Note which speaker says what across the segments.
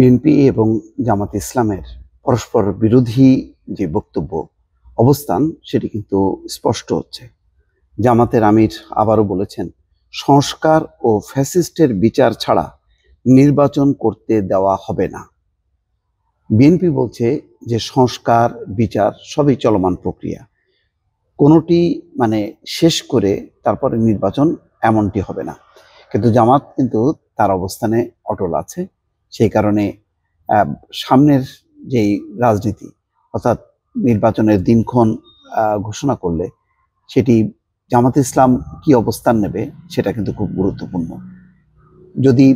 Speaker 1: BNP এবং জামাত ইসলামের পরস্পর বিরোধী যে বক্তব্য অবস্থান সেটি কিন্তু স্পষ্ট হচ্ছে। জামাতের আমির আবারও বলেছেন, সংস্কার ও ফ্যাসিস্টের বিচার ছাড়া নির্বাচন করতে দেওয়া হবে না। বিএনপি বলছে যে সংস্কার বিচার সবই চলমান প্রক্রিয়া, কোনোটি শেষ করে তারপরে নির্বাচন এমনটি হবে না। কিন্তু জামাত কিন্তু তার অবস্থানে অটল আছে। সেই কারণে সামনের যেই রাজনীতি অর্থাৎ নির্বাচনের দিনক্ষণ ঘোষণা করলে সেটি জামাত ইসলাম কি অবস্থান নেবে সেটা কিন্তু খুব গুরুত্বপূর্ণ। যদি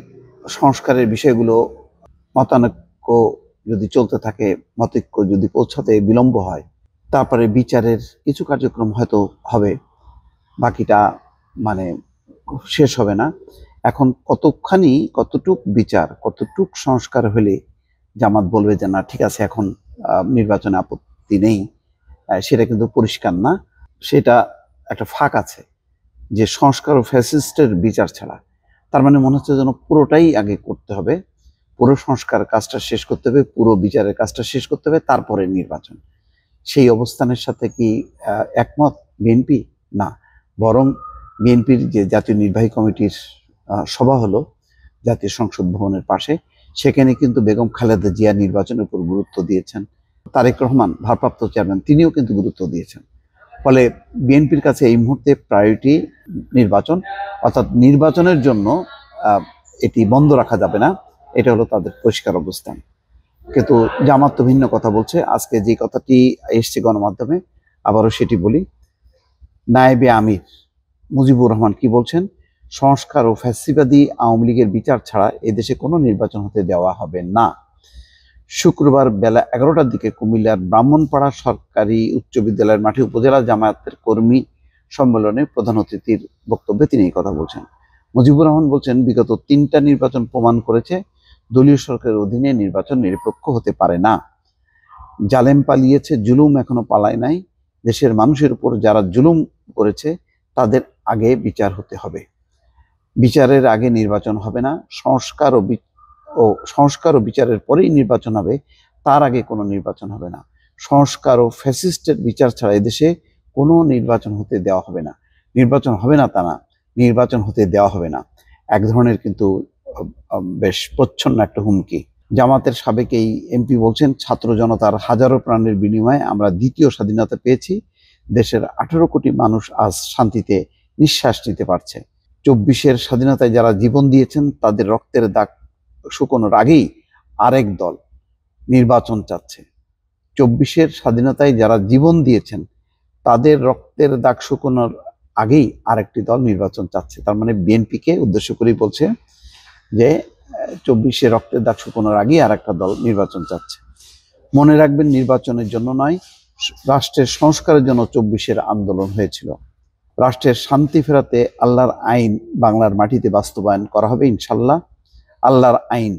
Speaker 1: সংস্কারের বিষয়গুলো মতানৈক্য যদি চলতে থাকে, মতৈক্য যদি পৌঁছাতে বিলম্ব হয়, তারপরে বিচারের কিছু কার্যক্রম হয়তো হবে, বাকিটা শেষ হবে না। এখন কতটুক বিচার, কতটুক সংস্কার হলে জামাত বলবে যে না ঠিক আছে এখন নির্বাচনে আপত্তি নেই, সেটা কিন্তু পরিষ্কার না। সেটা একটা ফাঁক আছে যে সংস্কার ও ফ্যাসিস্টের বিচার ছাড়া। তার মনে হচ্ছে যেন পুরোটাই আগে করতে হবে, পুরো সংস্কার কাজটা শেষ করতে হবে, পুরো বিচারের কাজটা শেষ করতে হবে, তারপরে নির্বাচন। সেই অবস্থানের সাথে কি একমত বিএনপি? না, বরং বিএনপির যে জাতীয় নির্বাহী কমিটির সভা হলো জাতীয় সংসদ ভবনের পাশে, সেখানে কিন্তু বেগম খালেদা জিয়া নির্বাচনের উপর গুরুত্ব দিয়েছেন। তারেক রহমান ভারপ্রাপ্ত চেয়ারম্যান, তিনিও কিন্তু গুরুত্ব দিয়েছেন। ফলে বিএনপির কাছে এই মুহূর্তে প্রায়োরিটি নির্বাচন, অর্থাৎ নির্বাচনের জন্য এটি বন্ধ রাখা যাবে না, এটা হলো তাদের পরিষ্কার অবস্থান। কিন্তু জামাত তো ভিন্ন কথা বলছে। আজকে যে কথাটি এসছে গণমাধ্যমে, আবারও সেটি বলি। নায়েবে আমির মুজিবুর রহমান কি বলছেন? সংস্কার ও ফ্যাসিবাদী আওয়ামী লীগের বিচার ছাড়া এদেশে কোনো নির্বাচন হতে দেওয়া হবে না। শুক্রবার বেলা 11টার দিকে কুমিল্লার ব্রাহ্মণপাড়া সরকারি উচ্চ বিদ্যালয়ের মাঠে উপজেলা জামায়াতের কর্মী সম্মেলনে প্রধান অতিথির বক্তব্যে তিনি এই কথা বলছেন। মুজিবুর রহমান বলছেন, বিগত 3টা নির্বাচন প্রমাণ করেছে দলীয় সরকারের অধীনে নির্বাচন নিরপেক্ষ হতে পারে না। জালেম পালিয়েছে, জুলুম এখনো পালায় নাই। দেশের মানুষের উপর যারা জুলুম করেছে তাদের আগে বিচার হতে হবে। বিচারের আগে নির্বাচন হবে না। সংস্কার ও বিচারের পরেই নির্বাচন হবে, তার আগে কোনো নির্বাচন হবে না। সংস্কার ও ফ্যাসিস্টের বিচার ছাড়া এদেশে কোনো নির্বাচন হতে দেওয়া হবে না। নির্বাচন হবে না তা না, নির্বাচন হতে দেওয়া হবে না। এক ধরনের কিন্তু বেশ প্রচ্ছন্ন একটা হুমকি। জামাতের সাবেক এই এমপি বলছেন, ছাত্র জনতার হাজারো প্রাণের বিনিময়ে আমরা দ্বিতীয় স্বাধীনতা পেয়েছি। দেশের 18 কোটি মানুষ আজ শান্তিতে নিঃশ্বাস নিতে পারছে। 24-এর স্বাধীনতায় যারা জীবন দিয়েছেন তাদের রক্তের দাগ শুকোনোর আগেই আরেক দল নির্বাচন চাচ্ছে। 24-এর স্বাধীনতায় যারা জীবন দিয়েছেন তাদের রক্তের দাগ শুকোনোর আগেই আরেকটি দল নির্বাচন চাচ্ছে। তার বিএনপিকে উদ্দেশ্য করেই বলছে যে 24-এ রক্তের দাগ শুকোনোর আগেই আর একটা দল নির্বাচন চাচ্ছে। মনে রাখবেন, নির্বাচনের জন্য নয়, রাষ্ট্রের সংস্কারের জন্য 24-এর আন্দোলন হয়েছিল। রাষ্ট্রের শান্তি ফেরাতে আল্লাহর আইন বাংলার মাটিতে বাস্তবায়ন করা হবে ইনশাল্লাহ। আল্লাহর আইন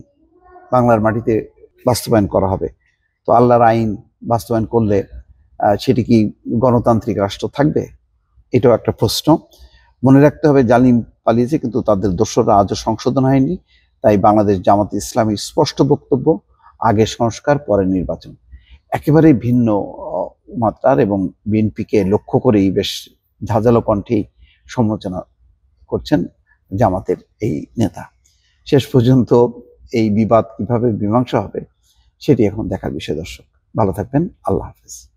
Speaker 1: বাংলার মাটিতে বাস্তবায়ন করা হবে। তো আল্লাহর আইন বাস্তবায়ন করলে সেটি কি গণতান্ত্রিক রাষ্ট্র থাকবে? এটাও একটা প্রশ্ন। মনে রাখতে হবে, জালিম পালিয়েছে কিন্তু তাদের দোষরা আজও সংশোধন হয়নি। তাই বাংলাদেশ জামাত ইসলামী স্পষ্ট বক্তব্য, আগে সংস্কার পরে নির্বাচন। একেবারেই ভিন্ন মাত্রার এবং বিএনপিকে লক্ষ্য করেই বেশ ঝাঁঝালো কণ্ঠেই সমালোচনা করছেন জামাতের এই নেতা। শেষ পর্যন্ত এই বিবাদ কিভাবে মীমাংসা হবে সেটি এখন দেখার বিষয়। দর্শক ভালো থাকবেন, আল্লাহ হাফেজ।